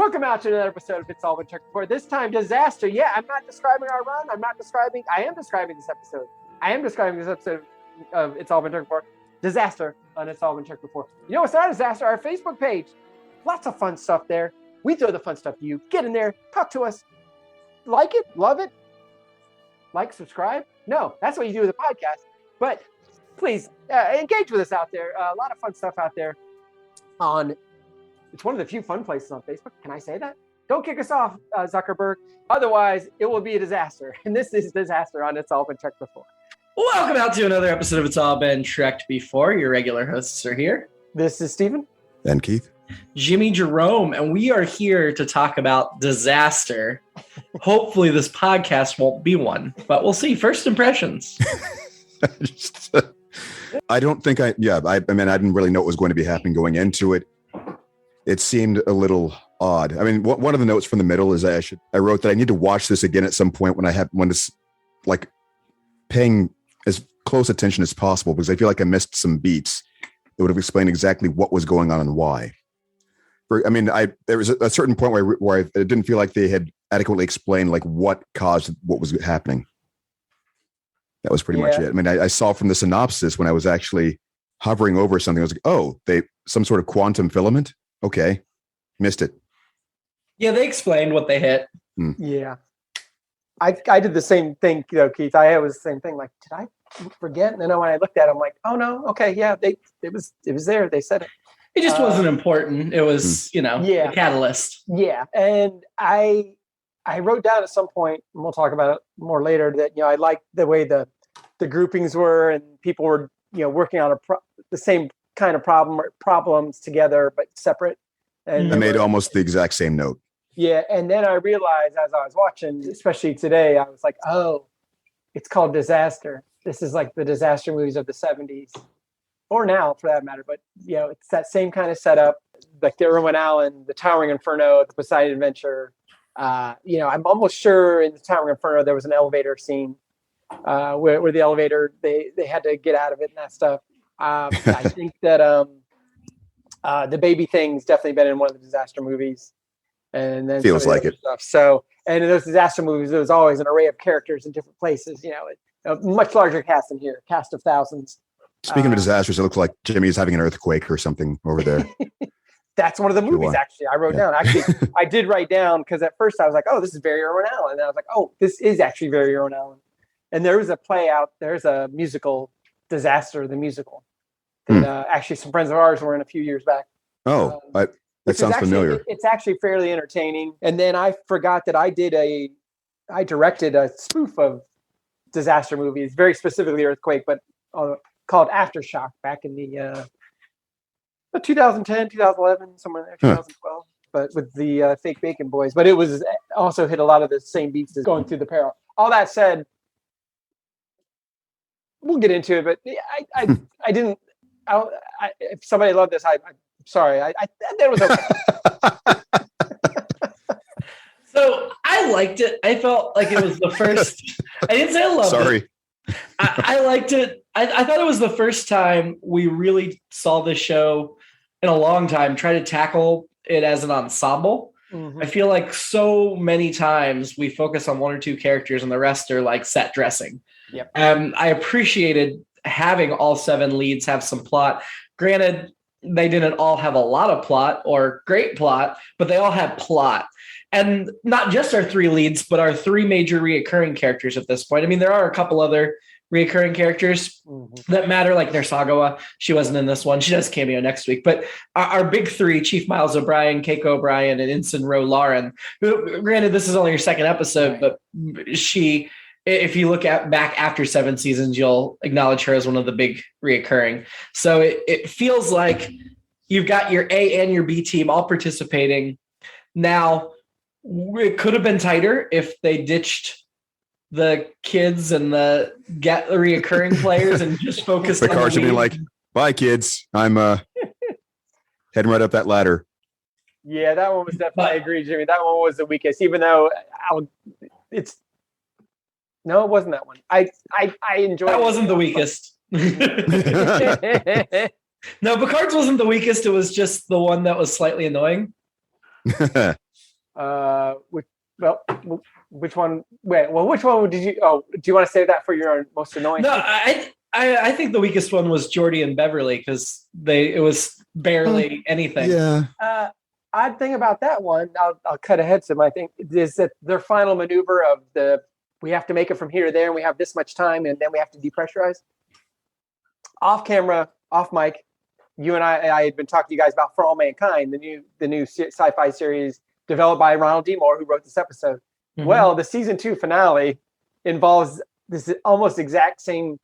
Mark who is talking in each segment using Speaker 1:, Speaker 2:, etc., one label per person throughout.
Speaker 1: Welcome out to another episode of It's All Been Checked Before. This time, disaster. Yeah, I'm not describing our run. I am describing this episode. Of It's All Been Checked Before. Disaster on It's All Been Checked Before. You know what's not a disaster? Our Facebook page. Lots of fun stuff there. We throw the fun stuff to you. Get in there. Talk to us. Like it. Love it. Like, subscribe. No, that's what you do with a podcast. But please engage with us out there. A lot of fun stuff out there It's one of the few fun places on Facebook. Can I say that? Don't kick us off, Zuckerberg. Otherwise, it will be a disaster. And this is disaster on It's All Been Checked Before.
Speaker 2: Welcome out to another episode of It's All Been Trekked Before. Your regular hosts are here.
Speaker 1: This is Steven.
Speaker 3: And Keith.
Speaker 2: Jimmy-Jerome. And we are here to talk about disaster. Hopefully this podcast won't be one, but we'll see. First impressions.
Speaker 3: I don't think I didn't really know what was going to be happening going into it. It seemed a little odd. I mean, one of the notes from the middle is I wrote that I need to watch this again at some point when it's like paying as close attention as possible, because I feel like I missed some beats that would have explained exactly what was going on and why. There was a certain point where I didn't feel like they had adequately explained like what caused what was happening. That was pretty much it. I mean, I saw from the synopsis when I was actually hovering over something, I was like, oh, some sort of quantum filament. Okay, missed it.
Speaker 2: Yeah, they explained what they hit.
Speaker 1: Yeah, I did the same thing, Keith. I was the same thing. Like, did I forget? And then when I looked at it, I'm like, oh no, okay, yeah, it was there. They said it.
Speaker 2: It just wasn't important. It was, the catalyst.
Speaker 1: Yeah, and I wrote down at some point, and we'll talk about it more later, that I liked the way the groupings were, and people were working on the same kind of problems together but separate. And
Speaker 3: I made almost the exact same note.
Speaker 1: Yeah, and then I realized as I was watching, especially today, I was like, oh, it's called Disaster. This is like the disaster movies of the 70s, or now for that matter. But it's that same kind of setup, like the Irwin Allen, the Towering Inferno, the Poseidon Adventure. I'm almost sure in the Towering Inferno there was an elevator scene where the elevator they had to get out of it and that stuff. I think that the baby thing's definitely been in one of the disaster movies, and then
Speaker 3: feels like it.
Speaker 1: Stuff. So, and in those disaster movies, there was always an array of characters in different places. A much larger cast in here, cast of thousands.
Speaker 3: Speaking of disasters, it looks like Jimmy's having an earthquake or something over there.
Speaker 1: That's one of the movies, actually. I wrote down. Actually, I did write down because at first I was like, oh, this is very Irwin Allen. And I was like, oh, this is actually very Irwin Allen. And there was a play out. There's a musical, Disaster, the musical. That actually some friends of ours were in a few years back.
Speaker 3: Oh, that sounds familiar.
Speaker 1: It's actually fairly entertaining. And then I forgot that I directed a spoof of disaster movies, very specifically Earthquake, but called Aftershock back in the 2010, 2011, somewhere in there, 2012, but with the fake Bacon Boys. But it was also hit a lot of the same beats as Going Through the Peril. All that said, we'll get into it, but I didn't. If somebody loved this, I'm sorry. That was okay.
Speaker 2: So I liked it. I felt like it was the first. I didn't say I loved it. I liked it. I thought it was the first time we really saw this show in a long time try to tackle it as an ensemble. Mm-hmm. I feel like so many times we focus on one or two characters and the rest are like set dressing.
Speaker 1: Yep.
Speaker 2: I appreciated having all seven leads have some plot. Granted, they didn't all have a lot of plot or great plot, but they all had plot. And not just our three leads, but our three major reoccurring characters at this point. I mean, there are a couple other reoccurring characters that matter, like Nersagawa. She wasn't in this one. She does cameo next week. But our big three, Chief Miles O'Brien, Keiko O'Brien, and Ensign Ro Lauren, who, granted, this is only her second episode, but she... If you look back after 7 seasons, you'll acknowledge her as one of the big reoccurring. So it feels like you've got your A and your B team all participating. Now, it could have been tighter if they ditched the kids and the reoccurring players and just focused on the
Speaker 3: cars should be like, bye, kids. I'm heading right up that ladder.
Speaker 1: Yeah, that one was definitely, I agree, Jimmy. That one was the weakest, even though no, it wasn't that one. I enjoyed
Speaker 2: that. Wasn't the weakest. No, Picard's wasn't the weakest. It was just the one that was slightly annoying.
Speaker 1: Which, well, which one? Wait, well, which one did you? Oh, do you want to save that for your most annoying?
Speaker 2: No, I think the weakest one was Jordy and Beverly because it was barely anything.
Speaker 3: Yeah.
Speaker 1: Odd thing about that one, I'll cut ahead some. I think is that their final maneuver of we have to make it from here to there, and we have this much time, and then we have to depressurize. Off camera, off mic, you and I had been talking to you guys about For All Mankind, the new sci-fi series developed by Ronald D. Moore, who wrote this episode. Mm-hmm. Well, the season 2 finale involves this almost exact same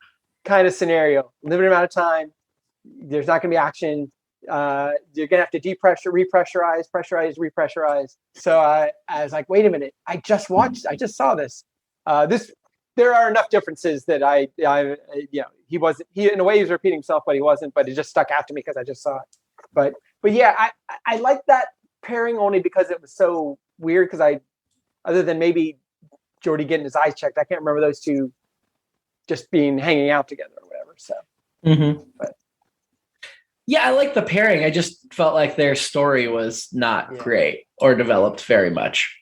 Speaker 1: kind of scenario. Limited amount of time. There's not going to be action. You're going to have to repressurize, pressurize, repressurize. So I was like, wait a minute. I just saw this. There are enough differences that he in a way he was repeating himself, but he wasn't, but it just stuck out to me because I just saw it. But yeah, I like that pairing only because it was so weird because other than maybe Jordy getting his eyes checked, I can't remember those two just hanging out together or whatever. So,
Speaker 2: but yeah, I like the pairing. I just felt like their story was not great or developed very much.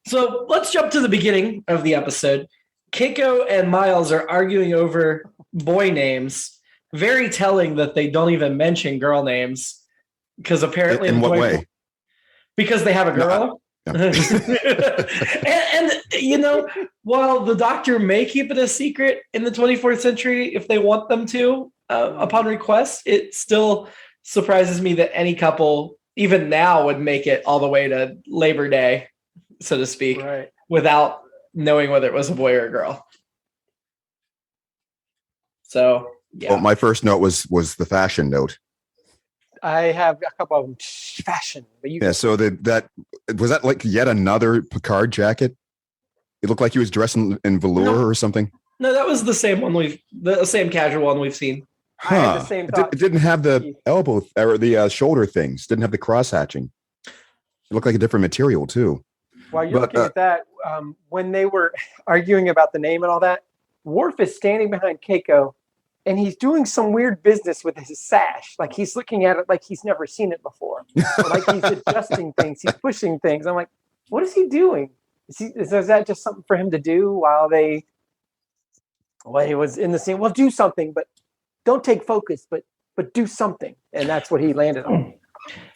Speaker 2: So let's jump to the beginning of the episode. Keiko and Miles are arguing over boy names. Very telling that they don't even mention girl names because apparently
Speaker 3: in what way?
Speaker 2: Because they have a girl. No. and while the Doctor may keep it a secret in the 24th century if they want them to upon request, it still surprises me that any couple even now would make it all the way to Labor Day, so to speak, without knowing whether it was a boy or a girl. So yeah.
Speaker 3: Well, my first note was the fashion note.
Speaker 1: I have a couple of them. Fashion. But
Speaker 3: so that was that like yet another Picard jacket? It looked like he was dressed in velour or something.
Speaker 2: No, that was the same one the same casual one we've seen.
Speaker 1: I had the same thought.
Speaker 3: It didn't have the elbow or the shoulder things. Didn't have the cross hatching. It looked like a different material too.
Speaker 1: While you're looking at that, when they were arguing about the name and all that, Worf is standing behind Keiko, and he's doing some weird business with his sash. Like he's looking at it like he's never seen it before. Like he's adjusting things, he's pushing things. I'm like, what is he doing? Is that just something for him to do while he was in the scene? Well, do something, but don't take focus, but do something. And that's what he landed on.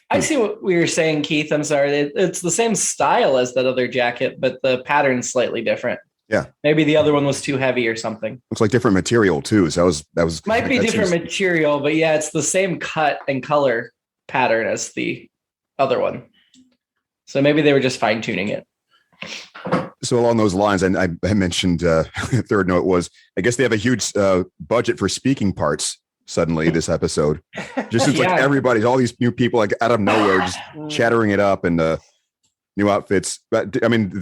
Speaker 2: I see what we were saying, Keith. I'm sorry. It's the same style as that other jacket, but the pattern's slightly different.
Speaker 3: Yeah.
Speaker 2: Maybe the other one was too heavy or something.
Speaker 3: Looks like different material too. So that was
Speaker 2: might be different material, but yeah, it's the same cut and color pattern as the other one. So maybe they were just fine tuning it.
Speaker 3: So along those lines, and I mentioned third note was, I guess they have a huge budget for speaking parts suddenly this episode. Just seems like everybody's, all these new people like out of nowhere just chattering it up and new outfits. But I mean,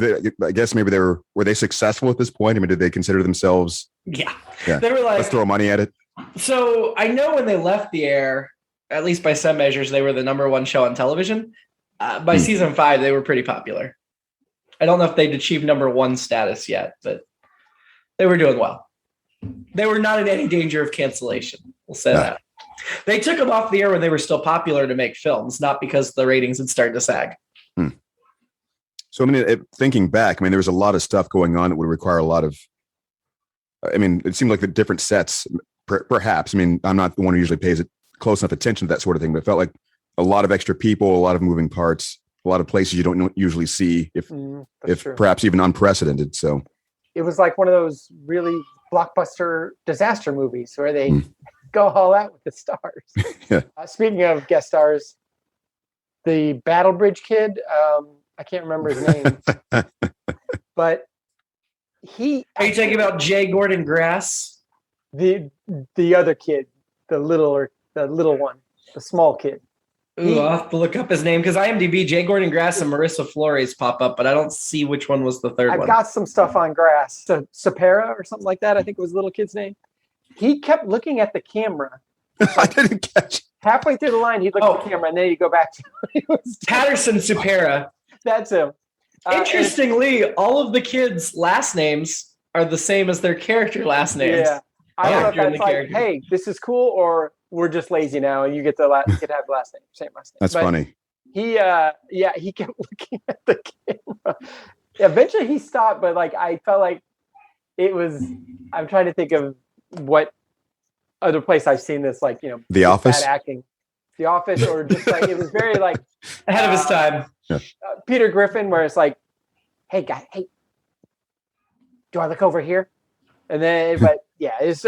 Speaker 3: I guess maybe were they successful at this point? I mean, did they consider themselves?
Speaker 2: Yeah.
Speaker 3: They were like, let's throw money at it.
Speaker 2: So I know when they left the air, at least by some measures, they were the number one show on television. By season 5, they were pretty popular. I don't know if they'd achieved number 1 status yet, but they were doing well. They were not in any danger of cancellation. We'll say that. They took them off the air when they were still popular to make films, not because the ratings had started to sag.
Speaker 3: So, I mean, thinking back, I mean, there was a lot of stuff going on that would require a lot of, I mean, it seemed like the different sets, perhaps. I mean, I'm not the one who usually pays close enough attention to that sort of thing, but it felt like a lot of extra people, a lot of moving parts, a lot of places you don't usually see, if perhaps even unprecedented. So
Speaker 1: it was like one of those really blockbuster disaster movies where they go all out with the stars. Speaking of guest stars, the Battle Bridge kid, I can't remember his name, but
Speaker 2: are you talking about Jay Gordon Grass?
Speaker 1: The other kid, the little one, the small kid.
Speaker 2: Ooh, I'll have to look up his name because IMDb, Jay Gordon Grass and Marissa Flores pop up, but I don't see which one was the third one.
Speaker 1: I've got some stuff on Grass. Sapera or something like that, I think was the little kid's name. He kept looking at the camera.
Speaker 3: I didn't catch it.
Speaker 1: Halfway through the line, he'd look at the camera, and then he'd go back to
Speaker 2: Patterson Supera.
Speaker 1: That's him.
Speaker 2: Interestingly, all of the kids' last names are the same as their character last names.
Speaker 1: Yeah. I don't know if that's like, hey, this is cool, or we're just lazy now, and you get have the last name, same last name.
Speaker 3: That's funny.
Speaker 1: he kept looking at the camera. Eventually he stopped, but like I felt like it was. I'm trying to think of what other place I've seen this, like,
Speaker 3: The Office,
Speaker 1: bad acting, The Office, or just like it was very like
Speaker 2: Ahead of his time.
Speaker 1: Peter Griffin, where it's like, hey guy, hey, do I look over here? And then, but yeah, it's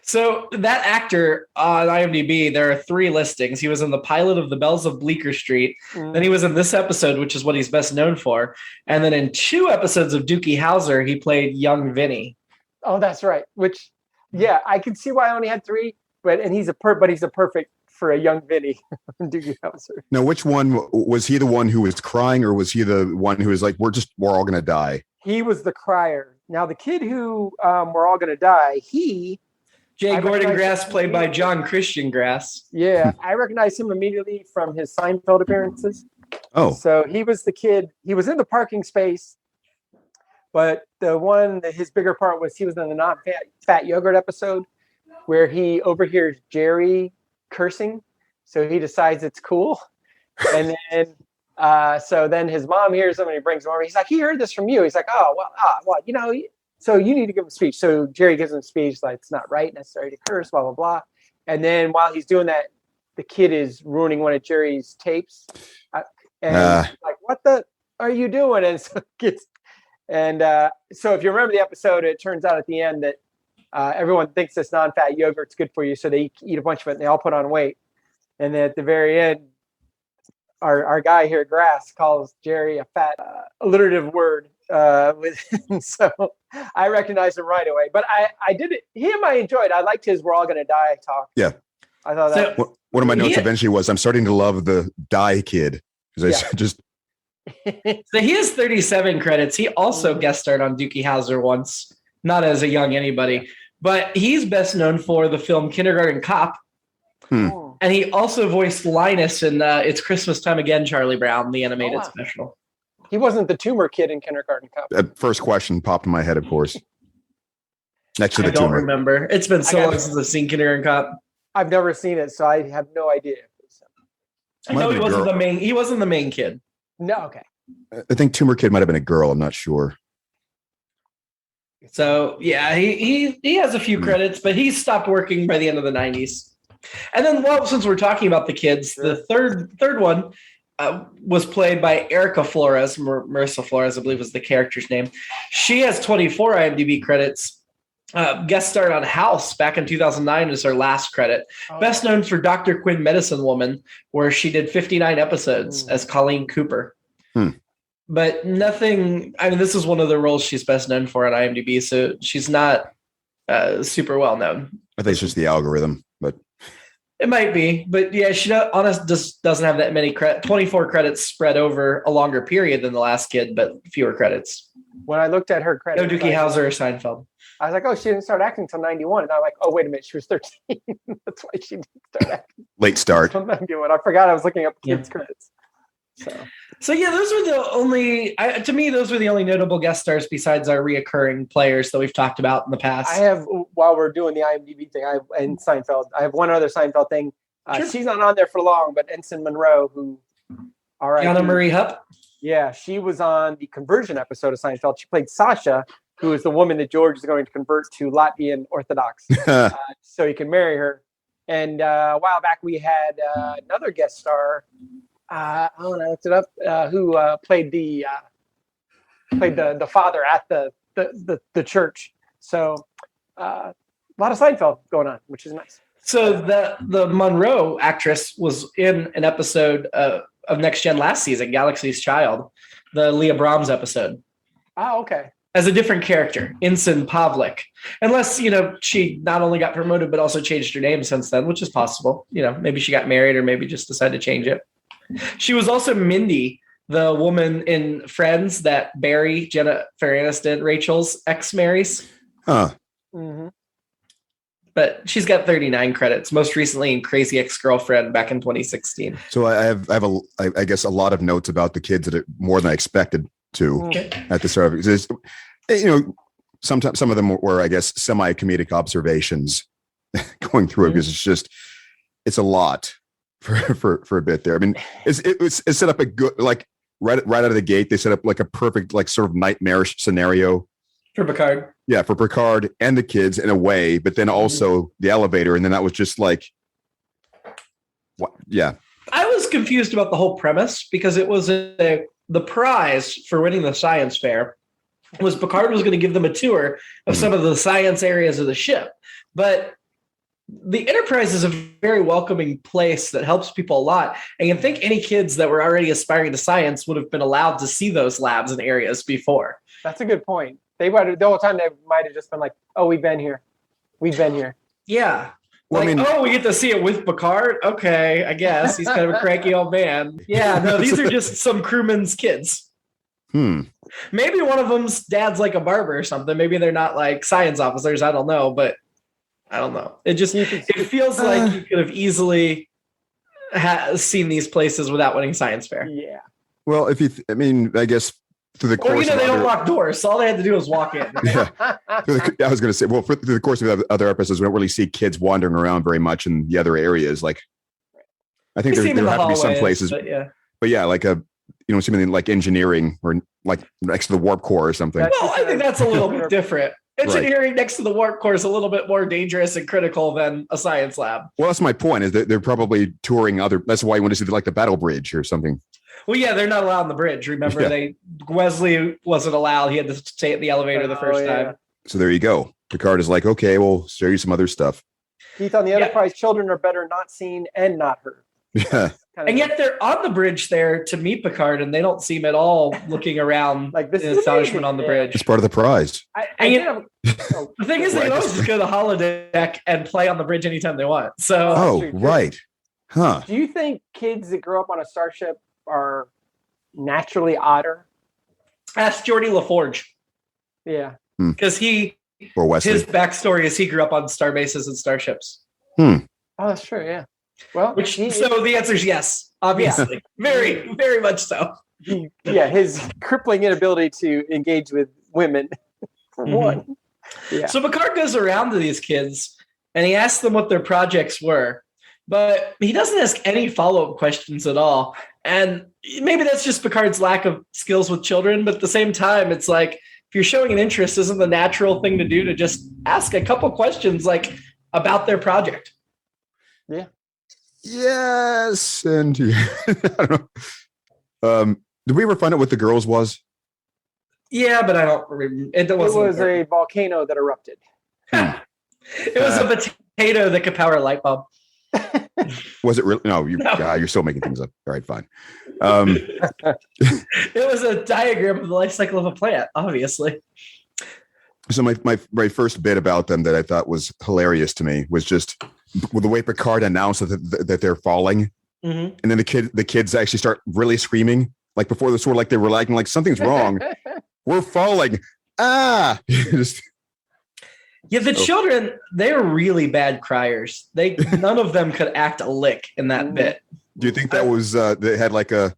Speaker 2: So that actor on IMDb, there are 3 listings. He was in the pilot of The Bells of Bleecker Street. Then he was in this episode, which is what he's best known for. And then in 2 episodes of Dookie Howser, he played young Vinny.
Speaker 1: Oh, that's right. Which, yeah, I can see why I only had 3, but he's a perfect for a young Vinny. Doogie Howser.
Speaker 3: Now, which one was he? The one who was crying, or was he the one who was like, "We're all gonna die"?
Speaker 1: He was the crier. Now the kid who we're all gonna die.
Speaker 2: Jay Gordon Grass, played by John Christian Grass.
Speaker 1: Yeah, I recognized him immediately from his Seinfeld appearances.
Speaker 3: Oh,
Speaker 1: so he was the kid. He was in the parking space, but his bigger part was he was in the non-fat yogurt episode where he overhears Jerry cursing, so he decides it's cool, and then so then his mom hears him and he brings him over. He's like, he heard this from you. He's like, oh well, so you need to give him a speech. So Jerry gives him a speech like it's not right necessarily to curse, blah blah blah. And then while he's doing that, the kid is ruining one of Jerry's tapes, and he's like, what the are you doing? And so so if you remember the episode, it turns out at the end that everyone thinks this non-fat yogurt's good for you, so they eat a bunch of it and they all put on weight. And then at the very end, our guy here, Grass, calls Jerry a fat alliterative word. So I recognized him right away. But I did it. I enjoyed. I liked his "We're all gonna die" talk.
Speaker 3: Yeah,
Speaker 1: I thought that.
Speaker 3: One of my notes eventually was, "I'm starting to love the die kid," because I just.
Speaker 2: So he has 37 credits. He also guest starred on Dookie Howser once, not as a young anybody, but he's best known for the film Kindergarten Cop. And he also voiced Linus in It's Christmas Time Again, Charlie Brown, the animated special.
Speaker 1: He wasn't the tumor kid in Kindergarten Cop.
Speaker 3: First question popped in my head, of course. Next to the
Speaker 2: tumor. I don't remember. It's been so long since I've seen Kindergarten Cop.
Speaker 1: I've never seen it, so I have no idea.
Speaker 2: I know he wasn't the main. He wasn't the main kid.
Speaker 1: No, okay.
Speaker 3: I think tumor kid might have been a girl. I'm not sure.
Speaker 2: So yeah, he has a few credits, but he stopped working by the end of the 90s. And then, since we're talking about the kids, the third one was played by Erica Flores. Marissa Flores, I believe, was the character's name. She has 24 IMDb credits. Guest starred on House back in 2009 is her last credit. Best known for Dr. Quinn Medicine Woman, where she did 59 episodes as Colleen Cooper. But nothing. I mean, this is one of the roles she's best known for on IMDb, so she's not super well known.
Speaker 3: I think it's just the algorithm, but.
Speaker 2: It might be, but yeah, she just doesn't have that many 24 credits spread over a longer period than the last kid, but fewer credits.
Speaker 1: When I looked at her credits,
Speaker 2: no Dookie Howser or Seinfeld.
Speaker 1: I was like, oh, she didn't start acting until 91. And I'm like, oh, wait a minute, she was 13. That's why she didn't start acting.
Speaker 3: Late start.
Speaker 1: I forgot I was looking up kids' credits.
Speaker 2: So yeah, those were the only. To me, those were the only notable guest stars besides our reoccurring players that we've talked about in the past.
Speaker 1: I have, while we're doing the IMDb thing, and Seinfeld, I have one other Seinfeld thing. Sure. She's not on there for long, but Ensign Monroe, who, all right,
Speaker 2: Anna Marie Hupp.
Speaker 1: Yeah, she was on the conversion episode of Seinfeld. She played Sasha, who is the woman that George is going to convert to Latvian Orthodox, so he can marry her. And a while back, we had another guest star. I looked it up. Who played the father at the church? So a lot of Seinfeld going on, which is nice.
Speaker 2: So the Monroe actress was in an episode of Next Gen last season, Galaxy's Child, the Leah Brahms episode.
Speaker 1: Oh, okay.
Speaker 2: As a different character, Ensign Pavlik. Unless, she not only got promoted, but also changed her name since then, which is possible. Maybe she got married or maybe just decided to change it. She was also Mindy, the woman in Friends that Barry, Jennifer Aniston, Rachel's ex marries.
Speaker 1: Mm-hmm.
Speaker 2: But she's got 39 credits, most recently in Crazy Ex-Girlfriend back in 2016.
Speaker 3: So I have I guess a lot of notes about the kids that are more than I expected to at the start of it. Sometimes some of them were, I guess, semi-comedic observations going through it because it's a lot. for a bit there. I mean, it's set up a good, like right out of the gate. They set up like a perfect, like sort of nightmarish scenario
Speaker 2: For Picard.
Speaker 3: Yeah, for Picard and the kids in a way, but then also the elevator, and then that was just like, what? Yeah.
Speaker 2: I was confused about the whole premise because it was the prize for winning the science fair was Picard was going to give them a tour of some of the science areas of the ship. But the Enterprise is a very welcoming place that helps people a lot. And you think any kids that were already aspiring to science would have been allowed to see those labs and areas before.
Speaker 1: That's a good point. They might have, the whole time they might have just been like, "Oh, we've been here. We've been here."
Speaker 2: Yeah.
Speaker 3: Well,
Speaker 2: Like,
Speaker 3: I mean,
Speaker 2: oh, we get to see it with Picard? Okay, I guess. He's kind of a cranky old man. Yeah, no, these are just some crewmen's kids. Maybe one of them's dad's like a barber or something. Maybe they're not like science officers. I don't know, but I don't know. It just, it feels like you could have easily seen these places without winning science fair.
Speaker 1: Yeah.
Speaker 3: well, if you, I mean, I guess through the
Speaker 2: Or,
Speaker 3: course
Speaker 2: you know,
Speaker 3: of
Speaker 2: they don't
Speaker 3: other,
Speaker 2: lock doors. So all they had to do was walk in.
Speaker 3: yeah, I was going to say, well, through the course of other episodes, we don't really see kids wandering around very much in the other areas. Like, I think
Speaker 2: We see
Speaker 3: there
Speaker 2: them in
Speaker 3: have
Speaker 2: the
Speaker 3: to be some
Speaker 2: hallways,
Speaker 3: places,
Speaker 2: but yeah.
Speaker 3: like something like engineering or like next to the warp core or something.
Speaker 2: Well, I think that's a little bit different. Engineering next to the warp core is a little bit more dangerous and critical than a science lab.
Speaker 3: Well, that's my point. Is that they're probably touring other. That's why you want to see like the battle bridge or something.
Speaker 2: Well, yeah, they're not allowed on the bridge. Remember, Wesley wasn't allowed. He had to stay at the elevator the first time.
Speaker 3: So there you go. Picard is like, okay, we'll show you some other stuff.
Speaker 1: Keith, on the Enterprise, children are better not seen and not heard.
Speaker 3: Yeah.
Speaker 2: And yet they're on the bridge there to meet Picard, and they don't seem at all looking around
Speaker 1: Like, this
Speaker 2: in
Speaker 1: is
Speaker 2: astonishment
Speaker 1: amazing.
Speaker 2: on the
Speaker 1: Yeah.
Speaker 2: bridge.
Speaker 3: It's part of the prize.
Speaker 2: The thing is, they can always just go to the holodeck and play on the bridge anytime they want. So,
Speaker 3: Oh,
Speaker 1: true, too.
Speaker 3: right. Huh.
Speaker 1: Do you think kids that grow up on a starship are naturally odder?
Speaker 2: ask Geordie LaForge,
Speaker 1: Yeah.
Speaker 2: because
Speaker 3: Or Wesley.
Speaker 2: his backstory is he grew up on star bases and starships.
Speaker 1: Oh, that's true. Yeah. Well,
Speaker 2: So the answer is yes, obviously. Very, very much so.
Speaker 1: his crippling inability to engage with women, for one. Yeah.
Speaker 2: So Picard goes around to these kids and he asks them what their projects were, but he doesn't ask any follow-up questions at all. And maybe that's just Picard's lack of skills with children, but at the same time, it's like, if you're showing an interest, isn't the natural thing to do to just ask a couple questions like about their project?
Speaker 1: Yeah.
Speaker 3: Yes. And I don't know. Did we ever find out what the girls was?
Speaker 2: Yeah, but I don't remember. It
Speaker 1: was a volcano that erupted.
Speaker 2: It was a potato that could power a light bulb.
Speaker 3: Was it really? No, you're still making things up. All right, fine.
Speaker 2: It was a diagram of the life cycle of a plant, obviously.
Speaker 3: So my first bit about them that I thought was hilarious to me was just the way Picard announced that they're falling, and then the kids actually start really screaming, like before the sword, like they were like something's wrong. We're falling. Ah.
Speaker 2: Yeah, the children, they're really bad criers. None of them could act a lick in that bit.
Speaker 3: Do you think that was they had like a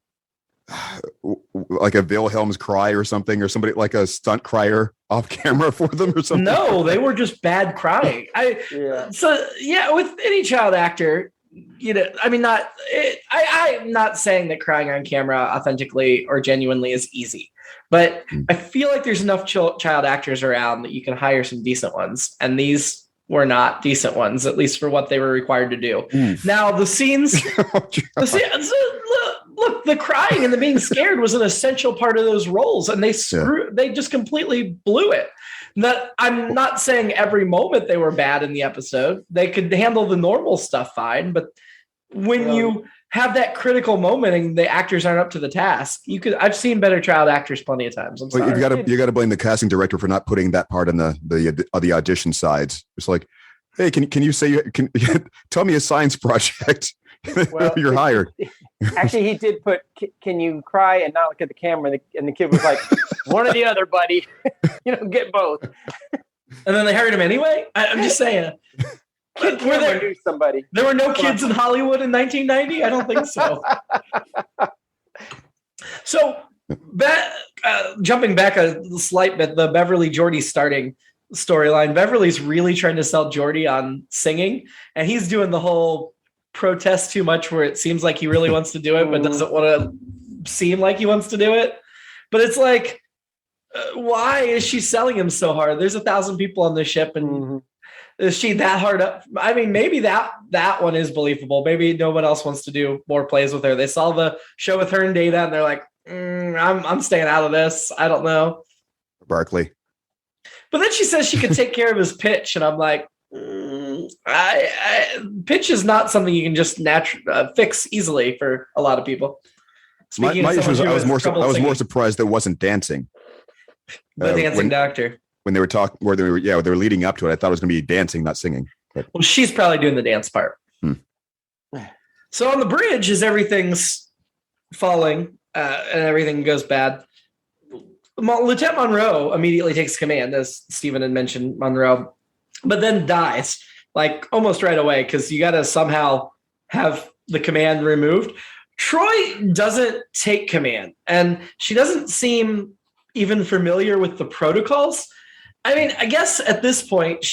Speaker 3: Wilhelm's cry or something, or somebody like a stunt crier off camera for them or something?
Speaker 2: No, they were just bad crying. So with any child actor, I'm not saying that crying on camera authentically or genuinely is easy, but I feel like there's enough child actors around that you can hire some decent ones, and these were not decent ones, at least for what they were required to do. Now the scenes, look, the crying and the being scared was an essential part of those roles, and they just completely blew it. I'm not saying every moment they were bad in the episode. They could handle the normal stuff fine, but when you have that critical moment and the actors aren't up to the task, I've seen better child actors plenty of times. I'm sorry.
Speaker 3: You got to blame the casting director for not putting that part on the audition sides. It's like, hey, can you say tell me a science project? Well, you're hired.
Speaker 1: Actually, he did put, "Can you cry and not look at the camera?" And the kid was like, "One or the other, buddy. Get both."
Speaker 2: And then they hired him anyway. I'm just saying.
Speaker 1: Knew somebody.
Speaker 2: There were no kids in Hollywood in 1990. I don't think so. So, jumping back a slight bit, the Beverly Geordie starting storyline. Beverly's really trying to sell Geordie on singing, and he's doing the whole protest too much where it seems like he really wants to do it, but doesn't want to seem like he wants to do it. But it's like, why is she selling him so hard? There's 1,000 people on the ship, and is she that hard up? I mean, maybe that one is believable. Maybe no one else wants to do more plays with her. They saw the show with her and Data, and they're like, I'm staying out of this. I don't know.
Speaker 3: Barkley.
Speaker 2: But then she says she could take care of his pitch, and I'm like, pitch is not something you can just fix easily for a lot of people.
Speaker 3: My issue was I was more surprised that it wasn't dancing.
Speaker 2: The dancing doctor.
Speaker 3: When they were they were leading up to it, I thought it was going to be dancing, not singing. But.
Speaker 2: Well, she's probably doing the dance part. So on the bridge, as everything's falling and everything goes bad, Lieutenant Monroe immediately takes command, as Stephen had mentioned, Monroe, but then dies like almost right away because you got to somehow have the command removed. Troy doesn't take command, and she doesn't seem even familiar with the protocols. I mean, I guess at this point,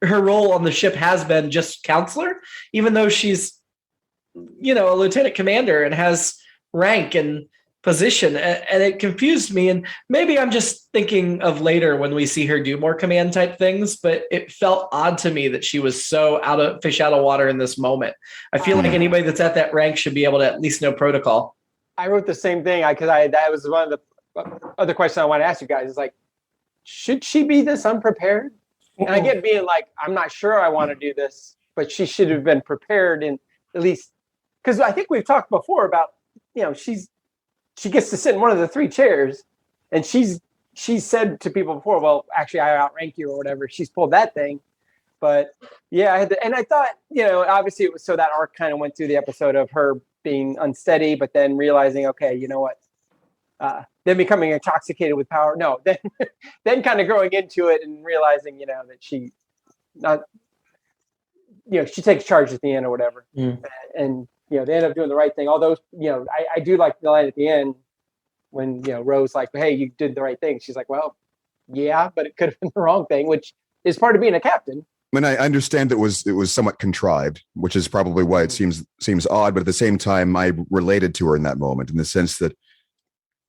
Speaker 2: her role on the ship has been just counselor, even though she's, a lieutenant commander and has rank and position. And it confused me. And maybe I'm just thinking of later when we see her do more command type things, but it felt odd to me that she was so fish out of water in this moment. I feel like anybody that's at that rank should be able to at least know protocol.
Speaker 1: I wrote the same thing because that was one of the other questions I want to ask you guys is like, should she be this unprepared? And I get being like, I'm not sure I want to do this, but she should have been prepared in at least, because I think we've talked before about, she gets to sit in one of the 3 chairs, and she's said to people before, well, actually I outrank you or whatever. She's pulled that thing. But yeah, and I thought, obviously it was so that arc kind of went through the episode of her being unsteady, but then realizing, okay, you know what? Then becoming intoxicated with power. No, then kind of growing into it and realizing, that she takes charge at the end or whatever. And, they end up doing the right thing. Although, I do like the line at the end when, Rose like, hey, you did the right thing. She's like, well, yeah, but it could have been the wrong thing, which is part of being a captain.
Speaker 3: I mean, I understand it was somewhat contrived, which is probably why it seems odd. But at the same time, I related to her in that moment in the sense that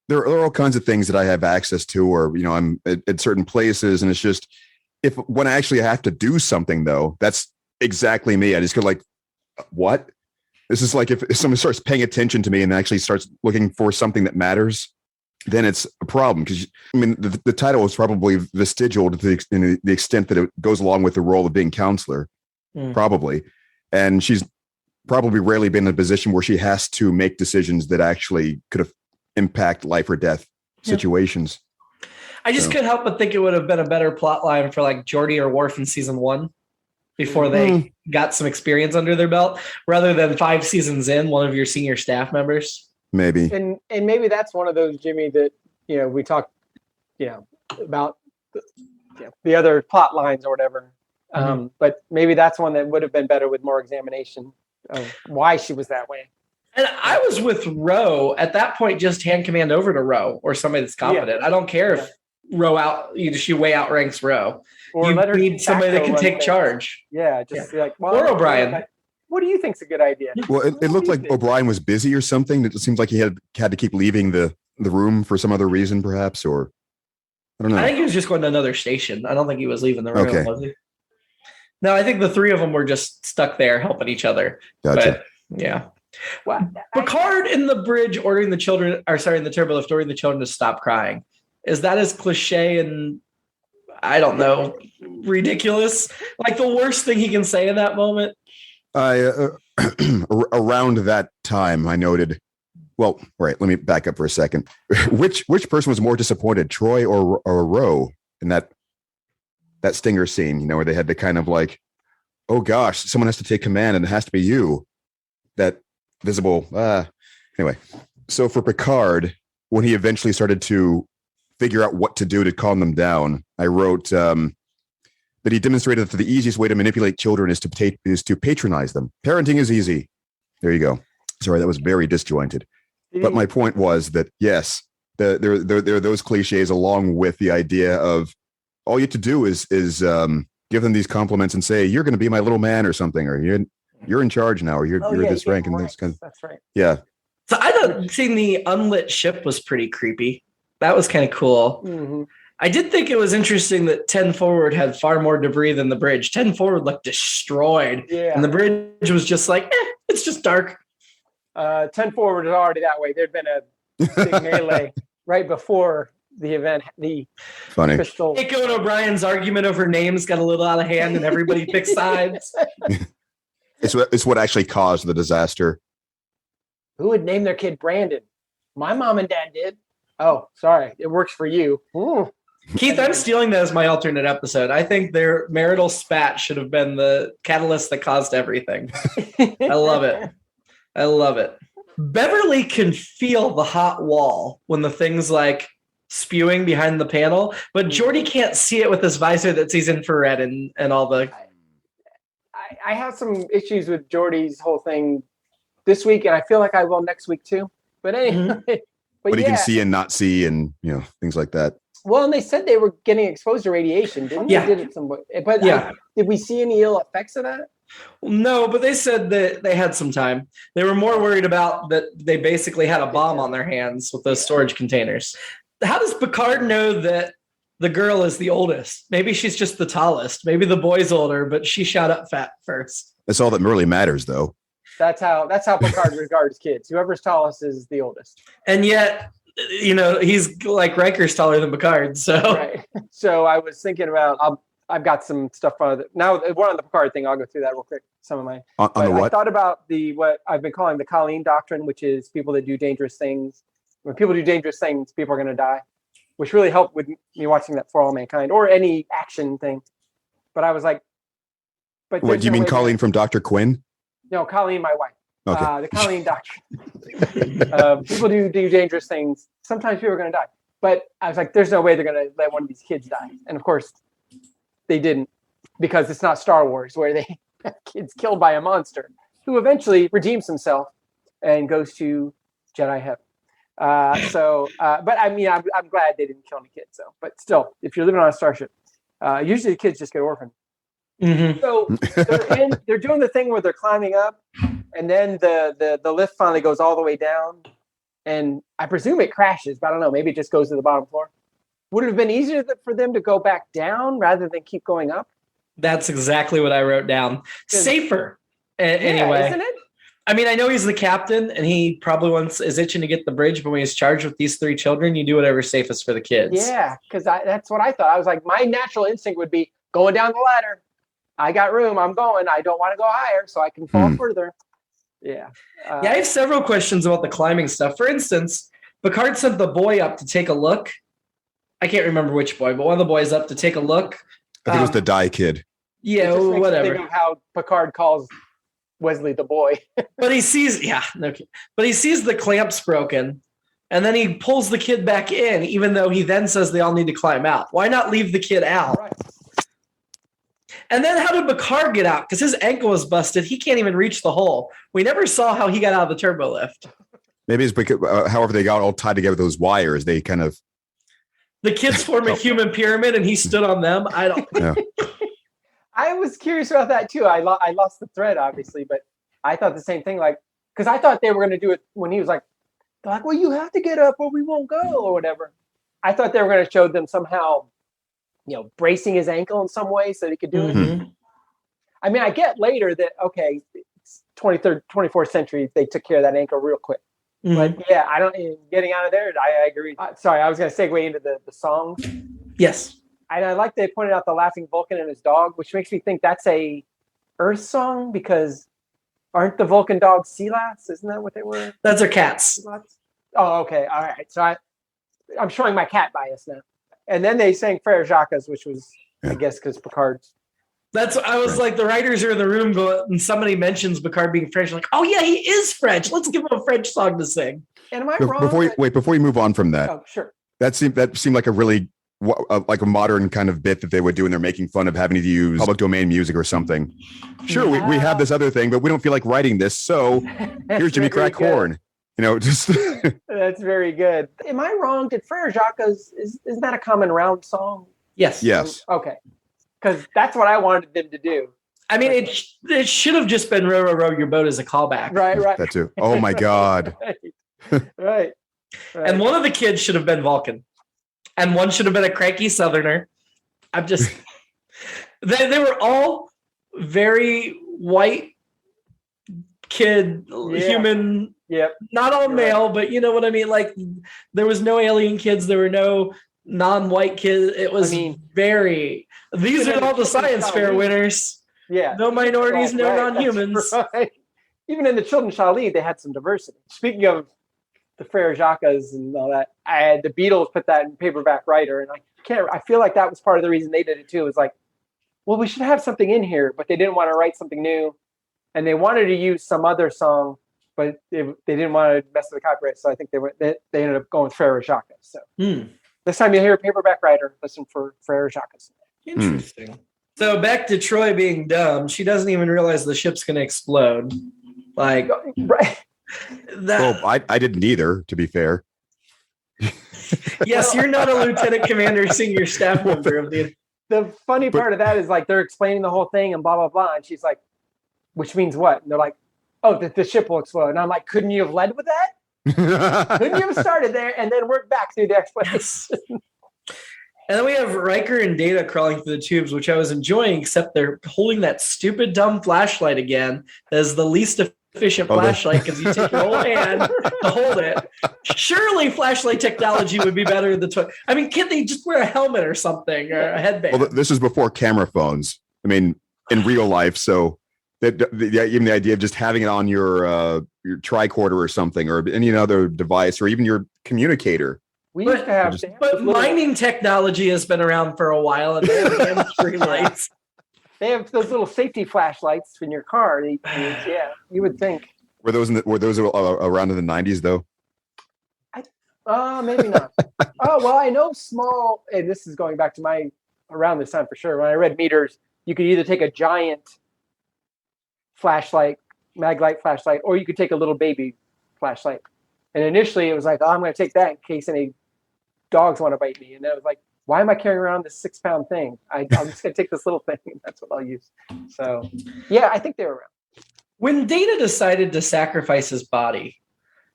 Speaker 3: there are all kinds of things that I have access to, or, I'm at certain places. And it's just, when I actually have to do something, though, that's exactly me. I just go like, what? This is like if someone starts paying attention to me and actually starts looking for something that matters, then it's a problem. Because, the title is probably vestigial to the extent that it goes along with the role of being counselor, probably. And she's probably rarely been in a position where she has to make decisions that actually could have impact life or death situations.
Speaker 2: I just couldn't help but think it would have been a better plot line for like Geordi or Worf in season 1 before they got some experience under their belt, rather than 5 seasons in, one of your senior staff members.
Speaker 3: Maybe.
Speaker 1: And maybe that's one of those, Jimmy, that, we talked, about the other plot lines or whatever. But maybe that's one that would have been better with more examination of why she was that way.
Speaker 2: And I was with Ro at that point, just hand command over to Ro or somebody that's competent. I don't care if Ro she way outranks Ro. Or you need somebody that can take charge.
Speaker 1: Yeah, just be like, well,
Speaker 2: or O'Brien.
Speaker 1: What do you think's a good idea?
Speaker 3: Well, it looked like O'Brien was busy or something. It seems like he had to keep leaving the room for some other reason, perhaps, or I don't know.
Speaker 2: I think he was just going to another station. I don't think he was leaving the room, was he? No, I think the 3 of them were just stuck there helping each other.
Speaker 3: Gotcha.
Speaker 2: But, yeah. Well, Picard in the bridge in the turbo lift, ordering the children to stop crying. Is that as cliche and, I don't know, ridiculous? Like the worst thing he can say in that moment?
Speaker 3: Around that time, I noted, well, right, let me back up for a second. Which person was more disappointed, Troy or Ro in that stinger scene, where they had to kind of like, oh gosh, someone has to take command and it has to be you. That visible, anyway. So for Picard, when he eventually started to figure out what to do to calm them down, I wrote that he demonstrated that the easiest way to manipulate children is to patronize them. Parenting is easy. There you go. Sorry, that was very disjointed. But my point was that, yes, there are those cliches along with the idea of all you have to do is give them these compliments and say, you're going to be my little man or something, or you're in charge now, or you're
Speaker 1: yeah,
Speaker 3: this
Speaker 1: you get
Speaker 3: rank and this kind of,
Speaker 1: That's right.
Speaker 3: yeah.
Speaker 2: So I thought seeing the unlit ship was pretty creepy. That was kind of cool.
Speaker 1: Mm-hmm.
Speaker 2: I did think it was interesting that 10 forward had far more debris than the bridge. 10 forward looked destroyed.
Speaker 1: Yeah.
Speaker 2: And the bridge was just like, it's just dark.
Speaker 1: 10 forward is already that way. There'd been a big melee right before the event. The
Speaker 3: Funny.
Speaker 1: crystal.
Speaker 2: Keiko and O'Brien's argument over names got a little out of hand and everybody picked sides.
Speaker 3: It's what actually caused the disaster.
Speaker 1: Who would name their kid Brandon? My mom and dad did. Oh, sorry. It works for you. Ooh.
Speaker 2: Keith, I'm stealing that as my alternate episode. I think their marital spat should have been the catalyst that caused everything. I love it. I love it. Beverly can feel the hot wall when the thing's like spewing behind the panel, but Geordi can't see it with this visor that sees infrared and all the...
Speaker 1: I have some issues with Geordi's whole thing this week, and I feel like I will next week too. But anyway...
Speaker 3: But he can see and not see, and things like that.
Speaker 1: Well, and they said they were getting exposed to radiation, didn't
Speaker 2: Yeah.
Speaker 1: they? But
Speaker 2: Yeah.
Speaker 1: Did we see any ill effects of that?
Speaker 2: No, but they said that they had some time. They were more worried about that they basically had a bomb on their hands with those storage containers. How does Picard know that the girl is the oldest? Maybe she's just the tallest. Maybe the boy's older, but she shot up fat first.
Speaker 3: That's all that really matters, though.
Speaker 1: That's how Picard regards kids. Whoever's tallest is the oldest.
Speaker 2: And yet, he's like Riker's taller than Picard. So
Speaker 1: Right. So I was thinking about I've got some stuff on it. Now we're on the Picard thing. I'll go through that real quick. Some of mine.
Speaker 3: On the
Speaker 1: I
Speaker 3: what?
Speaker 1: thought about what I've been calling the Colleen doctrine, which is people that do dangerous things. When people do dangerous things, people are going to die, which really helped with me watching that For All Mankind or any action thing. But I was like, but
Speaker 3: What do you mean, Colleen from Dr. Quinn?
Speaker 1: No, Colleen, my wife.
Speaker 3: Okay.
Speaker 1: The Colleen doctrine. People do dangerous things. Sometimes people are going to die. But I was like, there's no way they're going to let one of these kids die. And of course, they didn't, because it's not Star Wars where they have kids killed by a monster who eventually redeems himself and goes to Jedi heaven. But I mean, I'm glad they didn't kill any kids. So, but still, if you're living on a starship, usually the kids just get orphaned.
Speaker 2: Mm-hmm.
Speaker 1: So they're doing the thing where they're climbing up, and then the lift finally goes all the way down, and I presume it crashes, but I don't know. Maybe it just goes to the bottom floor. Would it have been easier for them to go back down rather than keep going up?
Speaker 2: That's exactly what I wrote down. Safer, anyway.
Speaker 1: Isn't it?
Speaker 2: I mean, I know he's the captain, and he probably is itching to get the bridge. But when he's charged with these 3 children, you do whatever's safest for the kids.
Speaker 1: Yeah, because that's what I thought. I was like, my natural instinct would be going down the ladder. I got room. I'm going. I don't want to go higher, so I can fall further. Yeah.
Speaker 2: I have several questions about the climbing stuff. For instance, Picard sent the boy up to take a look. I can't remember which boy, but one of the boys up to take a look.
Speaker 3: I think it was the Die Kid.
Speaker 2: Yeah,
Speaker 1: it just makes me
Speaker 2: whatever.
Speaker 1: think of how Picard calls Wesley the boy.
Speaker 2: But he sees, but he sees the clamps broken, and then he pulls the kid back in, even though he then says they all need to climb out. Why not leave the kid out?
Speaker 1: Right.
Speaker 2: And then how did Picard get out? Because his ankle was busted. He can't even reach the hole. We never saw how he got out of the turbo lift.
Speaker 3: Maybe it's because, however, they got all tied together with those wires. They kind of...
Speaker 2: The kids form a human pyramid, and he stood on them. I don't...
Speaker 3: Yeah.
Speaker 1: I was curious about that too. I lost the thread, obviously, but I thought the same thing. Like, because I thought they were going to do it when he was like, they're like, well, you have to get up or we won't go or whatever. I thought they were going to show them somehow, bracing his ankle in some way so he could do it. I mean, I get later that, okay, it's 23rd, 24th century, they took care of that ankle real quick. But yeah, getting out of there, I agree. Sorry, I was going to segue into the song.
Speaker 2: Yes.
Speaker 1: And I like they pointed out the laughing Vulcan and his dog, which makes me think that's a Earth song, because aren't the Vulcan dogs sea laths? Isn't that what they were?
Speaker 2: That's our cats.
Speaker 1: Oh, okay. All right. So I'm showing my cat bias now. And then they sang Frere Jacques, which was, I guess, because Picard's.
Speaker 2: I was like, the writers are in the room, and somebody mentions Picard being French. Like, oh yeah, he is French. Let's give him a French song to sing.
Speaker 1: And am I wrong?
Speaker 3: Before you move on from that.
Speaker 1: Oh, sure.
Speaker 3: That seemed like a really like a modern kind of bit that they would do, and they're making fun of having to use public domain music or something. Sure, we have this other thing, but we don't feel like writing this, so here's Jimmy Crack Horn. Just
Speaker 1: That's very good. Am I wrong? Did Frere Jacques isn't that a common round song?
Speaker 2: Yes.
Speaker 3: Yes.
Speaker 1: Okay. Because that's what I wanted them to do.
Speaker 2: I mean, it should have just been row, row, row your boat as a callback.
Speaker 1: Right.
Speaker 3: That too. Oh my God.
Speaker 1: Right.
Speaker 2: And one of the kids should have been Vulcan. And one should have been a cranky Southerner. I'm just... they were all very white kid, human...
Speaker 1: Yep.
Speaker 2: Not all male, but you know what I mean? Like, there was no alien kids. There were no non-white kids. It was very... These are all the science fair winners.
Speaker 1: Yeah.
Speaker 2: No minorities, no non-humans.
Speaker 1: Right. Even in the Children's Shall Lead, they had some diversity. Speaking of the Frere Jacques and all that, the Beatles put that in Paperback Writer, and I feel like that was part of the reason they did it too. It was like, well, we should have something in here, but they didn't want to write something new, and they wanted to use some other song, but they didn't want to mess with the copyright. So I think they ended up going with Frere Jacques. So this time you hear Paperback Writer, listen for Frere Jacques.
Speaker 2: Interesting. So back to Troy being dumb. She doesn't even realize the ship's going to explode. Like,
Speaker 1: right.
Speaker 3: I didn't either, to be fair.
Speaker 1: Yes,
Speaker 2: you're not a lieutenant commander, senior staff member of the...
Speaker 1: The funny part of that is like they're explaining the whole thing and blah, blah, blah. And she's like, which means what? And they're like, oh, the ship will explode. And I'm like, couldn't you have led with that? Couldn't you have started there and then worked back through the explanation?
Speaker 2: And then we have Riker and Data crawling through the tubes, which I was enjoying, except they're holding that stupid, dumb flashlight again. That is the least efficient flashlight because you take your whole hand to hold it. Surely flashlight technology would be better than I mean, can't they just wear a helmet or something or a headband?
Speaker 3: Well, this is before camera phones. I mean, in real life, so even the idea of just having it on your tricorder or something, or any other device, or even your communicator.
Speaker 1: We used to have,
Speaker 2: but mining technology has been around for a while, and they have hands-free lights.
Speaker 1: They have those little safety flashlights in your car. Yeah, you would think.
Speaker 3: Were those around in the 90s though?
Speaker 1: Maybe not. Oh well, I know small. And this is going back to around this time for sure. When I read meters, you could either take a giant flashlight, maglite flashlight, or you could take a little baby flashlight. And initially, it was like, oh, I'm going to take that in case any dogs want to bite me. And then I was like, why am I carrying around this 6-pound thing? I'm just going to take this little thing, and that's what I'll use. So, yeah, I think they were around.
Speaker 2: When Data decided to sacrifice his body,